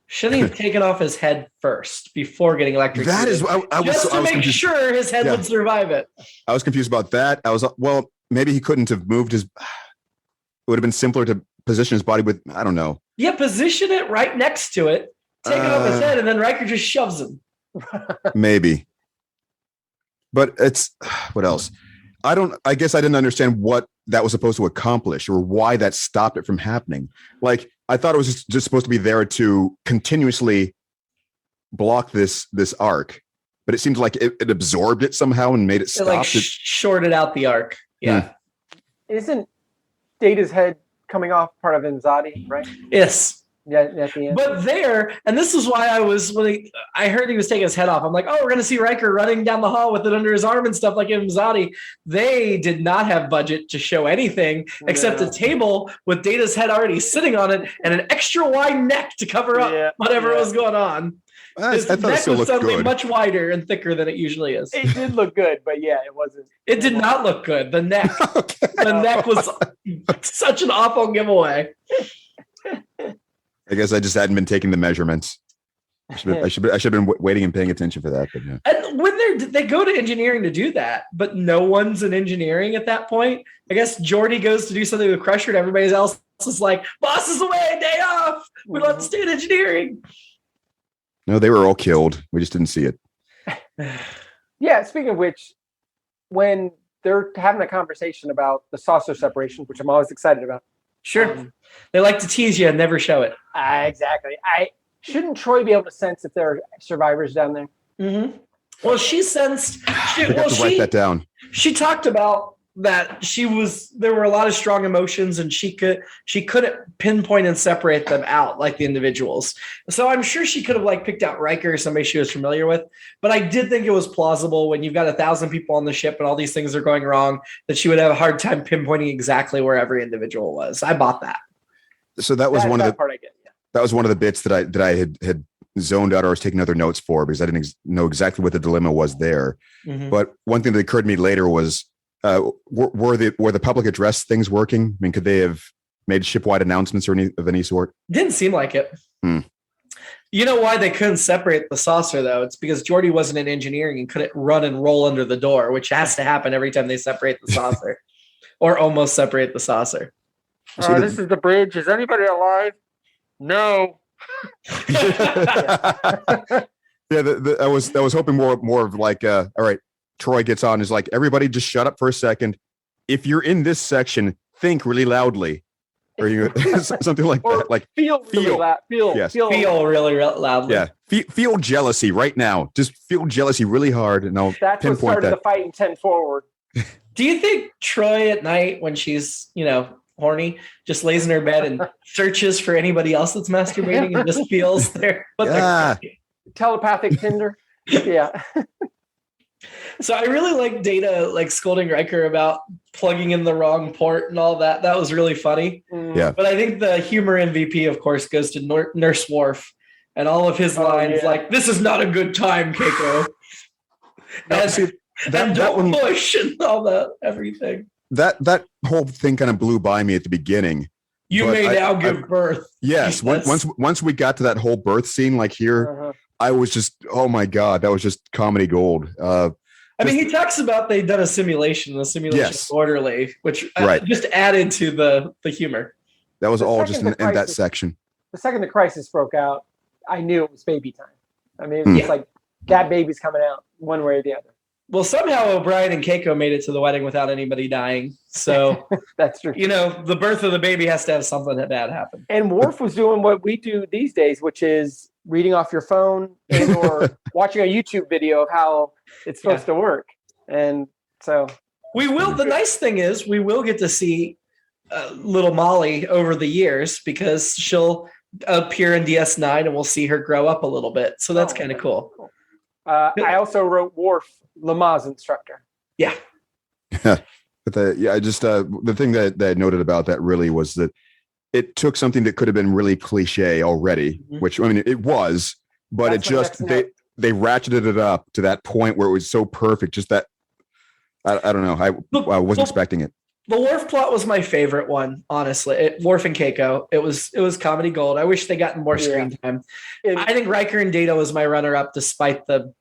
Speaker 2: shouldn't he have taken off his head first before getting electrocuted?
Speaker 3: That is, I was
Speaker 2: make sure his head would survive it.
Speaker 3: I was confused about that. Maybe he couldn't have moved his. It would have been simpler to position his body with, I don't know.
Speaker 2: Yeah, position it right next to it, take it off his head, and then Riker just shoves him.
Speaker 3: Maybe. But it's, what else? I guess I didn't understand what that was supposed to accomplish or why that stopped it from happening. Like, I thought it was just supposed to be there to continuously block this arc, but it seemed like it absorbed it somehow and made it stop.
Speaker 2: It like shorted out the arc. Yeah.
Speaker 1: Isn't Data's head coming off part of Imzadi, right?
Speaker 2: Yes.
Speaker 1: Yeah, at the end.
Speaker 2: But and this is why I heard he was taking his head off. I'm like, oh, we're going to see Riker running down the hall with it under his arm and stuff like Imzadi. They did not have budget to show anything except a table with Data's head already sitting on it and an extra wide neck to cover up whatever was going on. His neck was suddenly much wider and thicker than it usually is.
Speaker 1: It did look good, but yeah, it wasn't.
Speaker 2: It did not look good. The neck, the neck was such an awful giveaway.
Speaker 3: I guess I just hadn't been taking the measurements. I should have been waiting and paying attention for that. But yeah.
Speaker 2: And when they go to engineering to do that, but no one's in engineering at that point. I guess Geordi goes to do something with Crusher, and everybody else is like, "Boss is away, day off. We'd love to stay in engineering."
Speaker 3: No, they were all killed. We just didn't see it.
Speaker 1: Yeah. Speaking of which, when they're having a conversation about the saucer separation, which I'm always excited about.
Speaker 2: Sure. They like to tease you and never show it.
Speaker 1: Exactly. Shouldn't Troy be able to sense if there are survivors down there?
Speaker 2: Mm-hmm. Well, she sensed.
Speaker 3: Write that down.
Speaker 2: She talked about that there were a lot of strong emotions, and she couldn't pinpoint and separate them out like the individuals. So I'm sure she could have like picked out Riker or somebody she was familiar with. But I did think it was plausible when you've got 1,000 people on the ship and all these things are going wrong that she would have a hard time pinpointing exactly where every individual was. I bought that.
Speaker 3: So that was one of the
Speaker 1: part I get. Yeah.
Speaker 3: That was one of the bits that I had zoned out or was taking other notes for because I didn't know exactly what the dilemma was there.
Speaker 2: Mm-hmm.
Speaker 3: But one thing that occurred to me later was Were the public address things working? I mean, could they have made shipwide announcements or any sort?
Speaker 2: Didn't seem like it. You know why they couldn't separate the saucer, though? It's because Geordi wasn't in engineering and couldn't run and roll under the door, which has to happen every time they separate the saucer or almost separate the saucer.
Speaker 1: This is the bridge. Is anybody alive? No.
Speaker 3: I was hoping more of like, all right, Troy gets on, is like, everybody just shut up for a second. If you're in this section, think really loudly. Or you something like that. Like
Speaker 1: feel really loud. Feel
Speaker 2: really loudly.
Speaker 3: Yeah. Feel jealousy right now. Just feel jealousy really hard, and I'll
Speaker 1: That's what started the fight in 10 forward.
Speaker 2: Do you think Troy at night, when she's horny, just lays in her bed and searches for anybody else that's masturbating and just feels their
Speaker 1: telepathic Tinder? Yeah.
Speaker 2: So I really like Data like scolding Riker about plugging in the wrong port and all that. That was really funny.
Speaker 3: Yeah.
Speaker 2: But I think the humor MVP, of course, goes to Nurse Worf and all of his lines like, "This is not a good time, Keiko." And don't push and all that, everything.
Speaker 3: That whole thing kind of blew by me at the beginning.
Speaker 2: You may now give birth.
Speaker 3: Yes. Once we got to that whole birth scene, like here, I was just, oh my God, that was just comedy gold.
Speaker 2: I mean, he talks about they'd done a simulation, orderly, which just added to the humor.
Speaker 3: That was all just in that section.
Speaker 1: The second the crisis broke out, I knew it was baby time. I mean, it was like that baby's coming out one way or the other.
Speaker 2: Well, somehow O'Brien and Keiko made it to the wedding without anybody dying. So
Speaker 1: that's true.
Speaker 2: The birth of the baby has to have something that bad happen.
Speaker 1: And Worf was doing what we do these days, which is reading off your phone or watching a YouTube video of how it's supposed to work. And so
Speaker 2: we will. The nice thing is we will get to see little Molly over the years because she'll appear in DS9 and we'll see her grow up a little bit. So that's kind of cool.
Speaker 1: I also wrote Worf Lamaze instructor.
Speaker 2: Yeah.
Speaker 3: But the thing that I noted about that really was that it took something that could have been really cliche already, which, I mean, it was, but they ratcheted it up to that point where it was so perfect. Just that, I don't know. I wasn't expecting it.
Speaker 2: The Worf plot was my favorite one, honestly. Worf and Keiko. It was comedy gold. I wish they got more screen time. I think Riker and Data was my runner-up, despite the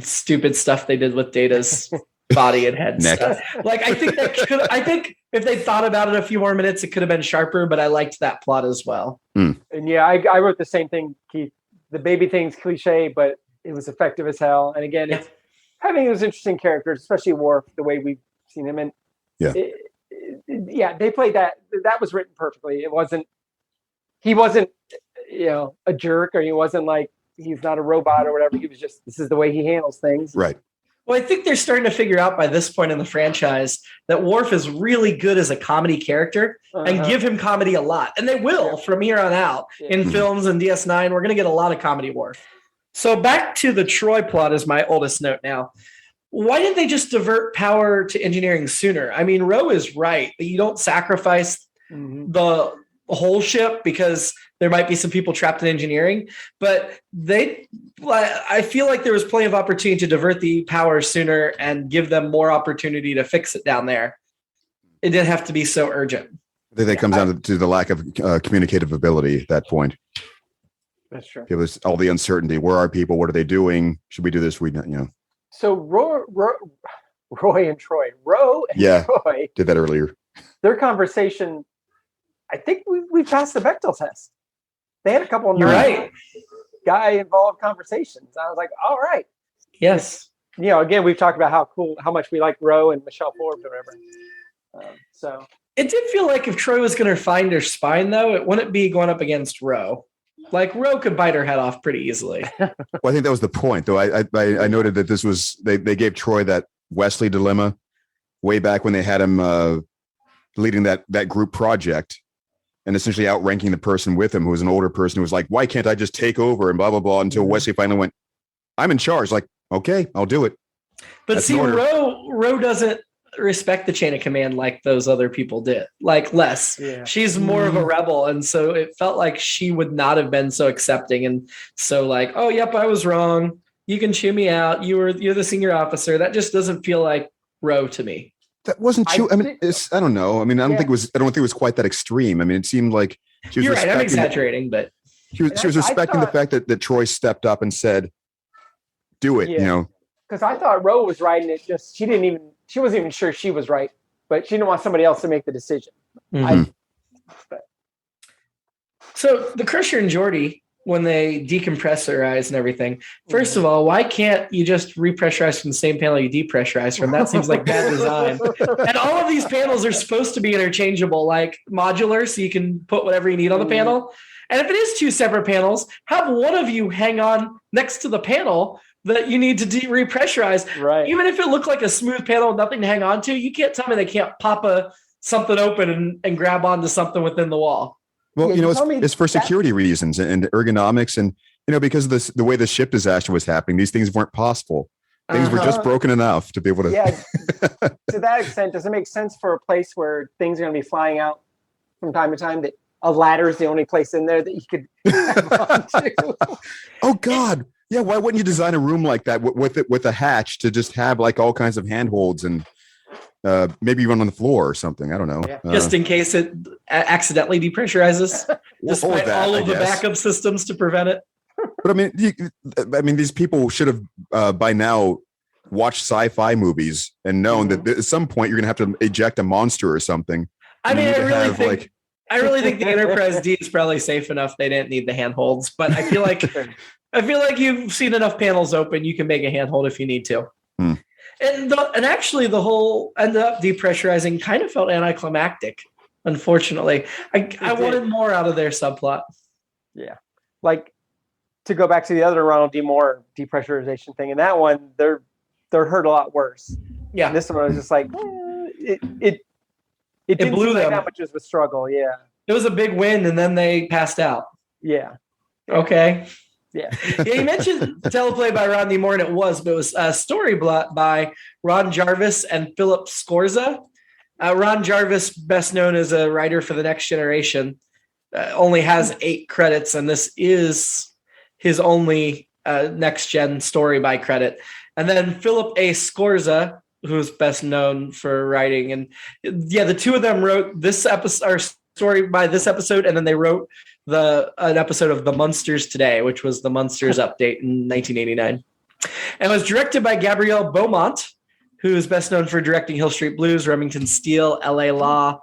Speaker 2: stupid stuff they did with Data's body and head stuff. Like, I think if they thought about it a few more minutes, it could have been sharper. But I liked that plot as well.
Speaker 1: And I wrote the same thing, Keith. The baby thing's cliche, but it was effective as hell. And again, it's having those interesting characters, especially Worf, the way we've seen him. And they played that. That was written perfectly. He wasn't, a jerk, or he wasn't like, he's not a robot or whatever. He was just, this is the way he handles things.
Speaker 3: Right.
Speaker 2: Well, I think they're starting to figure out by this point in the franchise that Worf is really good as a comedy character and give him comedy a lot. And they will from here on out in films and DS9. We're going to get a lot of comedy Worf. So back to the Troy plot is my oldest note now. Why didn't they just divert power to engineering sooner? I mean, Ro is right that you don't sacrifice the whole ship because there might be some people trapped in engineering, but I feel like there was plenty of opportunity to divert the power sooner and give them more opportunity to fix it down there. It didn't have to be so urgent.
Speaker 3: I think that comes down to the lack of communicative ability at that point.
Speaker 1: That's true.
Speaker 3: It was all the uncertainty. Where are people? What are they doing? Should we do this?
Speaker 1: So Roy and Troy
Speaker 3: did that earlier.
Speaker 1: Their conversation, I think we passed the Bechdel test. They had a couple of guy-involved conversations. I was like, all right.
Speaker 2: Yes.
Speaker 1: Again, we've talked about how much we like Ro and Michelle Forbes or whatever. So
Speaker 2: it did feel like if Troy was going to find her spine, though, it wouldn't be going up against Ro. Like, Ro could bite her head off pretty easily.
Speaker 3: Well, I think that was the point, though. I noted that this was they gave Troy that Wesley dilemma way back when they had him leading that group project and essentially outranking the person with him, who was an older person who was like, why can't I just take over and blah, blah, blah, until Wesley finally went, I'm in charge. Like, okay, I'll do it.
Speaker 2: But that's see, Ro doesn't respect the chain of command like those other people did, like less. Yeah. She's more of a rebel. And so it felt like she would not have been so accepting. And so like, oh, yep, I was wrong. You can chew me out. You're the senior officer. That just doesn't feel like Ro to me.
Speaker 3: that wasn't too. I mean, I don't know. I mean, I don't think it was quite that extreme. I mean, it seemed like she was.
Speaker 2: You're right. I'm exaggerating, but
Speaker 3: she was respecting the fact that Troy stepped up and said, "Do it."
Speaker 1: Yeah. Because I thought Ro was writing it. She wasn't even sure she was right, but she didn't want somebody else to make the decision.
Speaker 3: Mm-hmm.
Speaker 2: So the Crusher and Geordi, when they decompressorize and everything, first of all, why can't you just repressurize from the same panel you depressurize from? That seems like bad design. And all of these panels are supposed to be interchangeable, like modular, so you can put whatever you need on the panel. And if it is two separate panels, have one of you hang on next to the panel that you need to repressurize.
Speaker 1: Right.
Speaker 2: Even if it looked like a smooth panel with nothing to hang on to, you can't tell me they can't pop something open and grab onto something within the wall.
Speaker 3: Well, it's for security reasons and ergonomics, and because of the way the ship disaster was happening, these things weren't possible. Things were just broken enough to be able to.
Speaker 1: Yeah, to that extent, does it make sense for a place where things are going to be flying out from time to time that a ladder is the only place in there that you could grab onto?
Speaker 3: Oh God, yeah. Why wouldn't you design a room like that with a hatch to just have like all kinds of handholds and maybe even on the floor or something? I don't know.
Speaker 1: Yeah.
Speaker 2: Just in case it accidentally depressurizes, despite all of the backup systems to prevent it.
Speaker 3: But I mean, these people should have by now watched sci-fi movies and known that at some point you're going to have to eject a monster or something.
Speaker 2: I mean, I really think the Enterprise D is probably safe enough. They didn't need the handholds, but I feel like you've seen enough panels open. You can make a handhold if you need to. And actually, the whole ended up depressurizing kind of felt anticlimactic. Unfortunately, I wanted more out of their subplot.
Speaker 1: Yeah, like to go back to the other Ronald D. Moore depressurization thing. In that one, they're hurt a lot worse.
Speaker 2: Yeah,
Speaker 1: and this one was just like it didn't
Speaker 2: blew
Speaker 1: seem
Speaker 2: them.
Speaker 1: like that much of a struggle. Yeah,
Speaker 2: it was a big win, and then they passed out.
Speaker 1: Yeah.
Speaker 2: Okay.
Speaker 1: Yeah.
Speaker 2: You mentioned teleplay by Ron D. Moore, and it was a story by Ron Jarvis and Philip Scorza. Ron Jarvis, best known as a writer for The Next Generation, only has 8 credits, and this is his only Next Gen story by credit. And then Philip A. Scorza, who's best known for writing, and the two of them wrote this episode, or story by this episode, and then they wrote an episode of The Munsters Today, which was the Munsters update in 1989. And it was directed by Gabrielle Beaumont, who is best known for directing Hill Street Blues, Remington Steele, L.A. Law.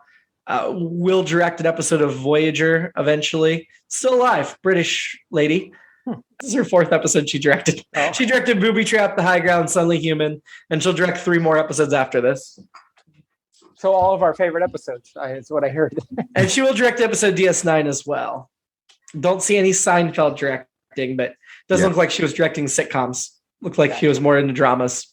Speaker 2: Will direct an episode of Voyager eventually. Still alive, British lady. This is her 4th episode she directed. Oh. She directed Booby Trap, The High Ground, Suddenly Human, and she'll direct 3 more episodes after this.
Speaker 1: So all of our favorite episodes is what I heard.
Speaker 2: And she will direct episode DS9 as well. Don't see any Seinfeld directing, but doesn't look like she was directing sitcoms. Looked like she was more into dramas.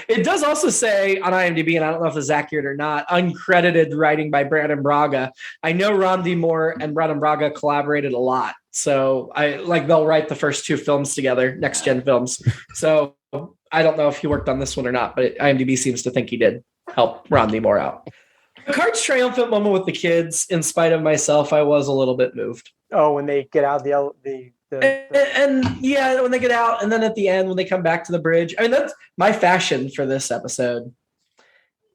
Speaker 2: It does also say on IMDb, and I don't know if this is accurate or not, uncredited writing by Brandon Braga. I know Ron D. Moore and Brandon Braga collaborated a lot. So they'll write the first 2 films together, Next Gen films. So I don't know if he worked on this one or not, but IMDb seems to think he did help Ron D. Moore out. Picard's triumphant moment with the kids, in spite of myself, I was a little bit moved.
Speaker 1: Oh, when they get out
Speaker 2: when they get out, and then at the end when they come back to the bridge. I mean, that's my fashion for this episode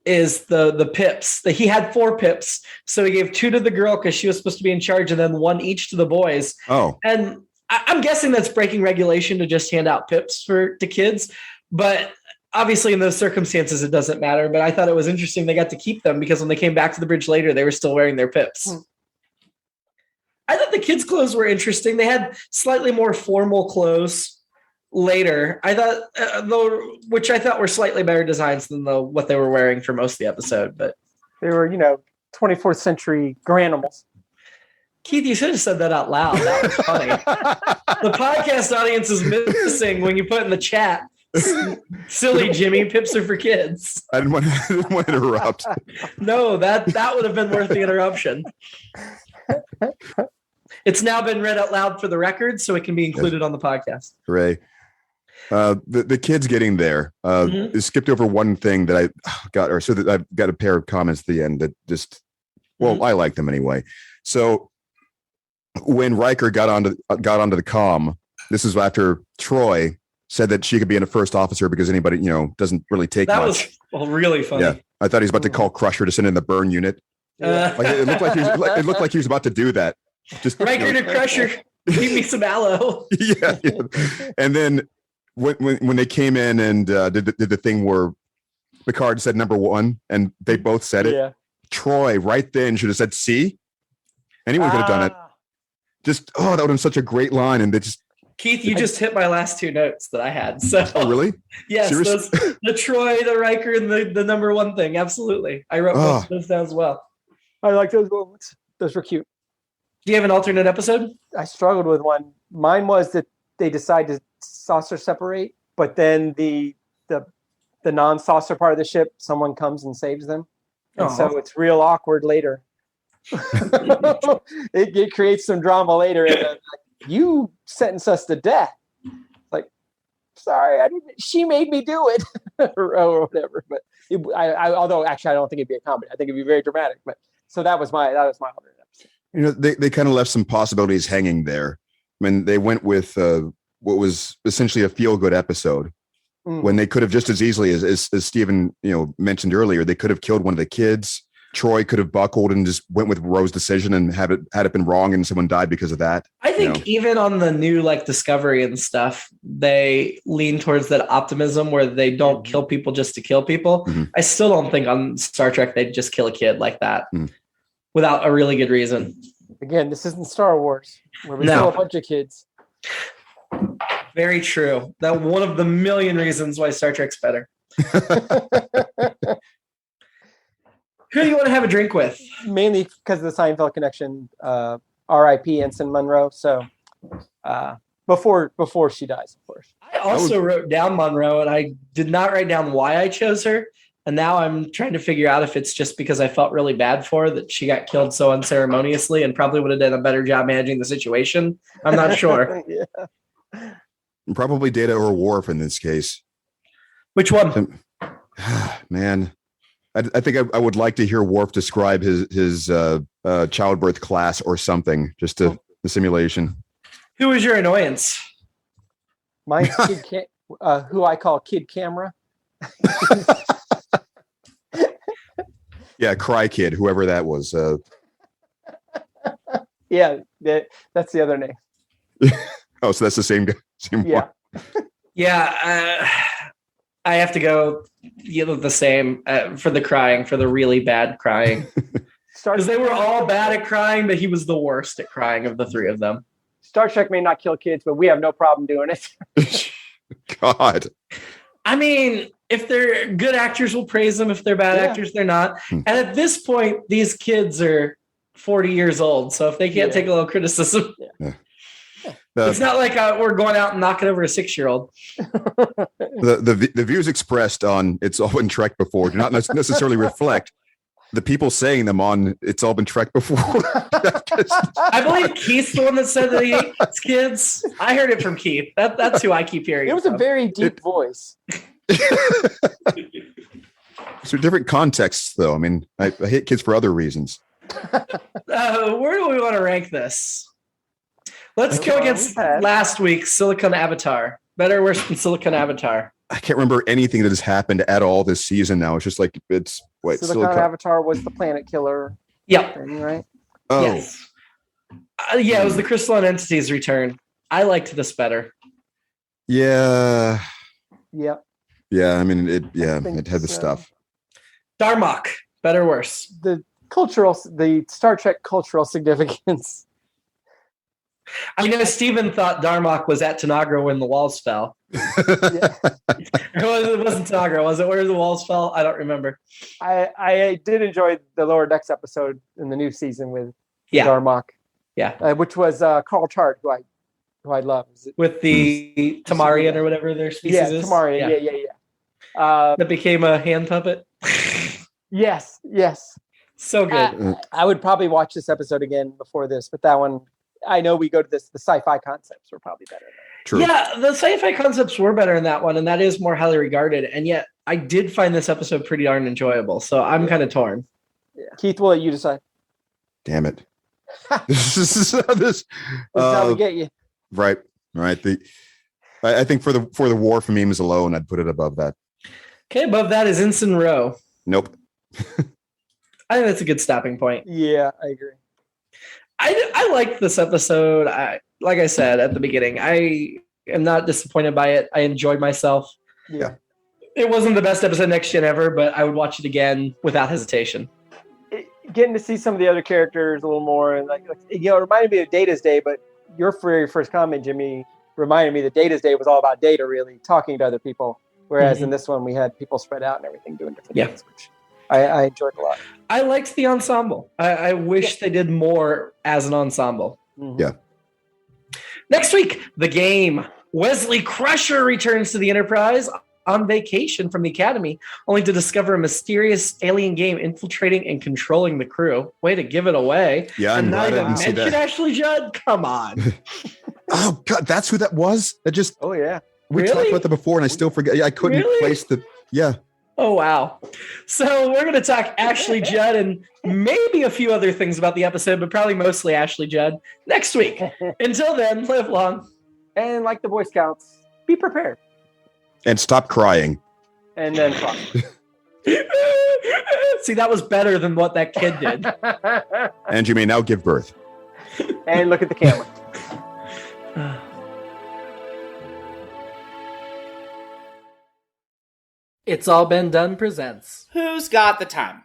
Speaker 2: is the pips. That he had 4 pips, so he gave 2 to the girl because she was supposed to be in charge, and then 1 each to the boys.
Speaker 3: Oh,
Speaker 2: and I'm guessing that's breaking regulation to just hand out pips to kids, but obviously in those circumstances it doesn't matter. But I thought it was interesting they got to keep them because when they came back to the bridge later, they were still wearing their pips. I thought the kids' clothes were interesting. They had slightly more formal clothes later. I thought, which I thought were slightly better designs than what they were wearing for most of the episode. But
Speaker 1: they were, 24th century granimals.
Speaker 2: Keith, you should have said that out loud. That was funny. The podcast audience is missing when you put in the chat. Silly Jimmy, pips are for kids.
Speaker 3: I didn't want to interrupt.
Speaker 2: No, that would have been worth the interruption. It's now been read out loud for the record, so it can be included on the podcast. Hooray.
Speaker 3: The kids getting there. Skipped over one thing that I've got a pair of comments at the end that just, I like them anyway. So when Riker got onto the comm, this is after Troy said that she could be in a first officer because anybody, doesn't really take
Speaker 2: that
Speaker 3: much.
Speaker 2: That was really funny.
Speaker 3: Yeah. I thought he was about to call Crusher to send in the burn unit. Like it looked like he was about to do that. Just
Speaker 2: Riker to Crusher. Give me some aloe.
Speaker 3: Yeah. And then when they came in and did the thing where Picard said number 1 and they both said it.
Speaker 1: Yeah.
Speaker 3: Troy right then should have said C. Anyone could have done it. Just that would have been such a great line, and they just.
Speaker 2: Keith, you just hit my last 2 notes that I had. So.
Speaker 3: Oh really?
Speaker 2: Yes, the Troy, the Riker, and the number 1 thing. Absolutely, I wrote both those down as well.
Speaker 1: I like those moments. Those were cute.
Speaker 2: Do you have an alternate episode?
Speaker 1: I struggled with one. Mine was that they decide to saucer separate, but then the non-saucer part of the ship, someone comes and saves them. And so it's real awkward later. it creates some drama later. And like, you sentenced us to death. Like, sorry, I didn't. She made me do it, or whatever. But although actually, I don't think it'd be a comedy. I think it'd be very dramatic. But so that was my alternate episode.
Speaker 3: You know, they kind of left some possibilities hanging there. I mean, they went with what was essentially a feel-good episode. When they could have just as easily as Stephen, mentioned earlier, they could have killed one of the kids. Troy could have buckled and just went with Rose's decision and had it been wrong and someone died because of that.
Speaker 2: I think even on the new Discovery and stuff, they lean towards that optimism where they don't kill people just to kill people. Mm-hmm. I still don't think on Star Trek they'd just kill a kid like that without a really good reason.
Speaker 1: Again, this isn't Star Wars where we kill a bunch of kids.
Speaker 2: Very true. That one of the million reasons why Star Trek's better. Who do you want to have a drink with?
Speaker 1: Mainly because of the Seinfeld connection. R.I.P. Ensign Monroe. So before she dies, of course.
Speaker 2: I also wrote down Monroe, and I did not write down why I chose her. And now I'm trying to figure out if it's just because I felt really bad for her that she got killed so unceremoniously and probably would have done a better job managing the situation. I'm not sure.
Speaker 1: Yeah.
Speaker 3: Probably Data or Worf in this case.
Speaker 2: Which one?
Speaker 3: Man, I think I would like to hear Worf describe his childbirth class or something, just the simulation.
Speaker 2: Who was your annoyance?
Speaker 1: Mine's who I call Kid Camera.
Speaker 3: Yeah, Cry Kid, whoever that was.
Speaker 1: Yeah, that's the other name.
Speaker 3: Oh, so that's the same guy. Same one.
Speaker 2: Yeah. I have to go the same for the crying, for the really bad crying. Because they were all bad at crying, but he was the worst at crying of the 3 of them.
Speaker 1: Star Trek may not kill kids, but we have no problem doing it.
Speaker 3: God.
Speaker 2: I mean, if they're good actors, we'll praise them. If they're bad actors, they're not. And at this point, these kids are 40 years old. So if they can't take a little criticism... Yeah. It's not like we're going out and knocking over a 6-year-old.
Speaker 3: The views expressed on It's All Been Trek Before do not necessarily reflect the people saying them on It's All Been Trek Before.
Speaker 2: I believe Keith's the one that said that he hates kids. I heard it from Keith. That's who I keep hearing.
Speaker 1: It was a very deep voice.
Speaker 3: So different contexts, though. I mean, I hate kids for other reasons.
Speaker 2: Where do we want to rank this? Let's go against last week's Silicon Avatar. Better or worse than Silicon Avatar?
Speaker 3: I can't remember anything that has happened at all this season now. It's just like
Speaker 1: Silicon Avatar was the planet killer.
Speaker 2: Yep.
Speaker 1: Thing, right?
Speaker 3: Oh.
Speaker 2: Yes. It was the crystalline entity's return. I liked this better.
Speaker 3: Yeah.
Speaker 1: Yep.
Speaker 3: Yeah, I mean it had the stuff.
Speaker 2: Darmok, better or worse?
Speaker 1: The Star Trek cultural significance.
Speaker 2: I know Steven thought Darmok was at Tanagra when the walls fell. It wasn't Tanagra, was it? Where the walls fell? I don't remember.
Speaker 1: I did enjoy the Lower Decks episode in the new season with Darmok.
Speaker 2: Yeah.
Speaker 1: Which was Carl Tart, who I love.
Speaker 2: With the Tamarian or whatever their species is.
Speaker 1: Tamarian. Yeah.
Speaker 2: That became a hand puppet.
Speaker 1: Yes.
Speaker 2: So good.
Speaker 1: I would probably watch this episode again before this, but that one, I know we go to the sci-fi concepts were probably better.
Speaker 3: True.
Speaker 2: Yeah, the sci-fi concepts were better in that one, and that is more highly regarded. And yet, I did find this episode pretty darn enjoyable, so I'm kind of torn.
Speaker 1: Yeah. Keith, we'll let you decide.
Speaker 3: Damn it. This is
Speaker 1: how we get you.
Speaker 3: Right. I think for the Worf memes alone, I'd put it above that.
Speaker 2: Okay, above that is Ensign Rowe.
Speaker 3: Nope.
Speaker 2: I think that's a good stopping point.
Speaker 1: Yeah, I agree.
Speaker 2: I liked this episode. Like I said at the beginning, I am not disappointed by it. I enjoyed myself.
Speaker 1: Yeah.
Speaker 2: It wasn't the best episode Next Gen ever, but I would watch it again without hesitation.
Speaker 1: Getting to see some of the other characters a little more, and it reminded me of Data's Day, but your very first comment, Jimmy, reminded me that Data's Day was all about Data, really talking to other people, whereas in this one we had people spread out and everything doing different things, which I enjoyed a lot.
Speaker 2: I liked the ensemble. I wish they did more as an ensemble.
Speaker 1: Mm-hmm.
Speaker 3: Yeah.
Speaker 2: Next week, the game. Wesley Crusher returns to the Enterprise on vacation from the Academy, only to discover a mysterious alien game infiltrating and controlling the crew. Way to give it away.
Speaker 3: Yeah, I'm glad I didn't see that.
Speaker 2: Ashley Judd? Come on.
Speaker 3: Oh, God, that's who that was? That just...
Speaker 1: Oh, yeah.
Speaker 3: We
Speaker 2: Really?
Speaker 3: talked about that before, and I still forget. Yeah, I couldn't place the... Yeah.
Speaker 2: Oh, wow. So we're going to talk Ashley Judd and maybe a few other things about the episode, but probably mostly Ashley Judd next week. Until then, live long.
Speaker 1: And like the Boy Scouts, be prepared.
Speaker 3: And stop crying.
Speaker 1: And then cry.
Speaker 2: See, that was better than what that kid did.
Speaker 3: And you may now give birth.
Speaker 1: And look at the camera.
Speaker 2: It's All Been Done presents.
Speaker 4: Who's got the time?